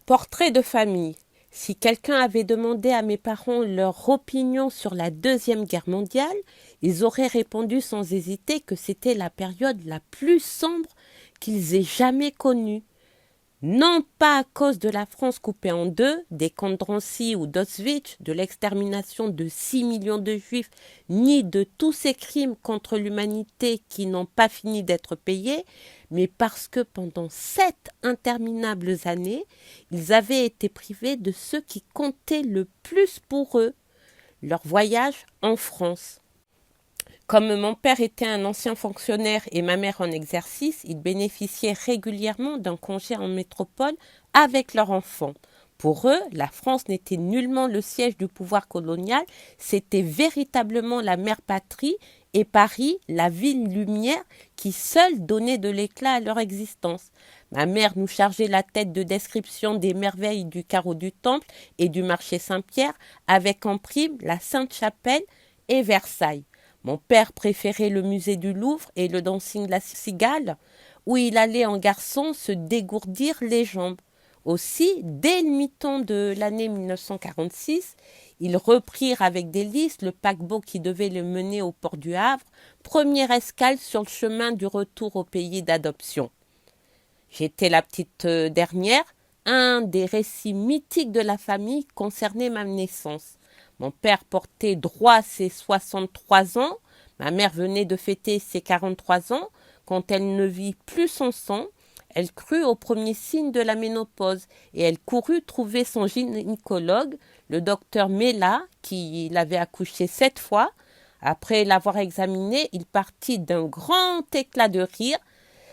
Portrait de famille. Si quelqu'un avait demandé à mes parents leur opinion sur la Deuxième Guerre mondiale, ils auraient répondu sans hésiter que c'était la période la plus sombre qu'ils aient jamais connue. Non pas à cause de la France coupée en deux, des camps de Drancy ou d'Auschwitz, de l'extermination de 6 millions de juifs, ni de tous ces crimes contre l'humanité qui n'ont pas fini d'être payés, mais parce que pendant 7 interminables années, ils avaient été privés de ce qui comptait le plus pour eux, leur voyage en France. Comme mon père était un ancien fonctionnaire et ma mère en exercice, ils bénéficiaient régulièrement d'un congé en métropole avec leur enfant. Pour eux, la France n'était nullement le siège du pouvoir colonial, c'était véritablement la mère patrie et Paris, la ville lumière qui seule donnait de l'éclat à leur existence. Ma mère nous chargeait la tête de description des merveilles du carreau du Temple et du marché Saint-Pierre, avec en prime la Sainte-Chapelle et Versailles. Mon père préférait le musée du Louvre et le dancing de la cigale, où il allait en garçon se dégourdir les jambes. Aussi, dès le mi-temps de l'année 1946, ils reprirent avec délice le paquebot qui devait le mener au port du Havre, première escale sur le chemin du retour au pays d'adoption. J'étais la petite dernière. Un des récits mythiques de la famille concernait ma naissance. Mon père portait droit ses 63 ans. Ma mère venait de fêter ses 43 ans. Quand elle ne vit plus son sang, elle crut au premier signe de la ménopause et elle courut trouver son gynécologue, le docteur Mella, qui l'avait accouchée 7 fois. Après l'avoir examiné, il partit d'un grand éclat de rire.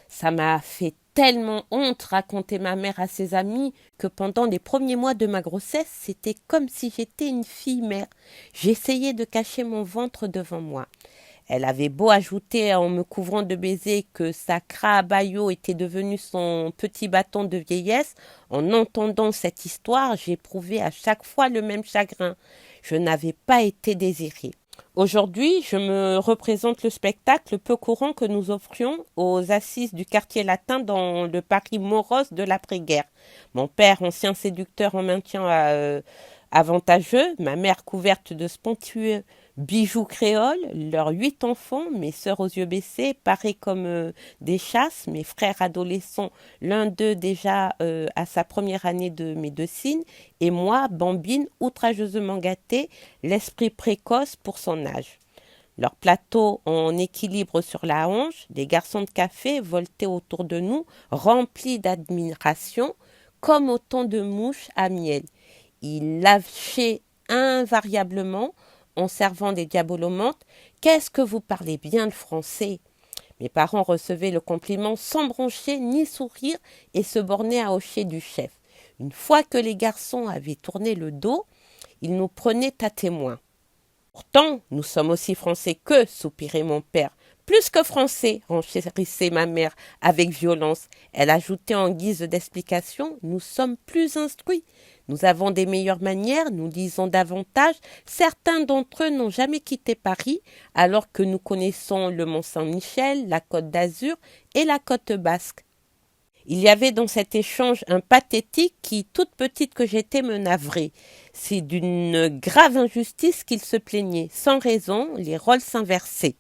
Ça m'a fait tellement honte, racontait ma mère à ses amis, que pendant les premiers mois de ma grossesse, c'était comme si j'étais une fille-mère. J'essayais de cacher mon ventre devant moi. Elle avait beau ajouter en me couvrant de baisers que sa crabaillot était devenu son petit bâton de vieillesse. En entendant cette histoire, j'éprouvais à chaque fois le même chagrin. Je n'avais pas été désirée. Aujourd'hui, je me représente le spectacle peu courant que nous offrions aux assises du quartier latin dans le Paris morose de l'après-guerre. Mon père, ancien séducteur en maintien avantageux, ma mère couverte de somptueux bijoux créoles, leurs 8 enfants, mes sœurs aux yeux baissés, parés comme des chasses, mes frères adolescents, l'un d'eux déjà à sa première année de médecine, et moi, bambine, outrageusement gâtée, l'esprit précoce pour son âge. Leur plateau en équilibre sur la hanche, les garçons de café voltaient autour de nous, remplis d'admiration, comme autant de mouches à miel. Ils lâchaient invariablement en servant des diabolomantes. « Qu'est-ce que vous parlez bien le français ?» Mes parents recevaient le compliment sans broncher ni sourire et se bornaient à hocher du chef. Une fois que les garçons avaient tourné le dos, ils nous prenaient à témoin. « Pourtant, nous sommes aussi français qu'eux, soupirait mon père. Plus que français, renchérissait ma mère avec violence. Elle ajoutait en guise d'explication, nous sommes plus instruits. Nous avons des meilleures manières, nous lisons davantage. Certains d'entre eux n'ont jamais quitté Paris, alors que nous connaissons le Mont-Saint-Michel, la Côte d'Azur et la Côte Basque. Il y avait dans cet échange un pathétique qui, toute petite que j'étais, me navrait. C'est d'une grave injustice qu'il se plaignait. Sans raison, les rôles s'inversaient.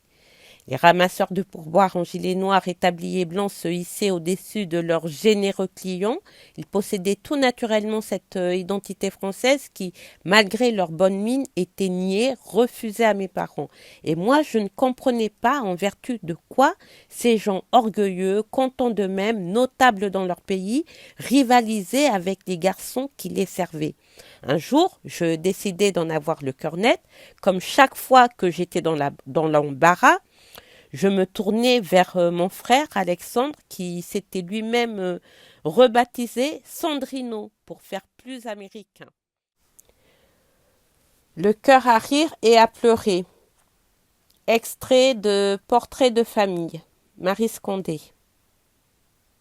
Les ramasseurs de pourboire en gilet noir et tablier blanc se hissaient au-dessus de leurs généreux clients. Ils possédaient tout naturellement cette identité française qui, malgré leur bonne mine, était niée, refusée à mes parents. Et moi, je ne comprenais pas en vertu de quoi ces gens orgueilleux, contents d'eux-mêmes, notables dans leur pays, rivalisaient avec les garçons qui les servaient. Un jour, je décidai d'en avoir le cœur net. Comme chaque fois que j'étais dans l'embarras, je me tournai vers mon frère Alexandre qui s'était lui-même rebaptisé Sandrino pour faire plus américain. Le cœur à rire et à pleurer. Extrait de Portrait de famille. Maryse Condé.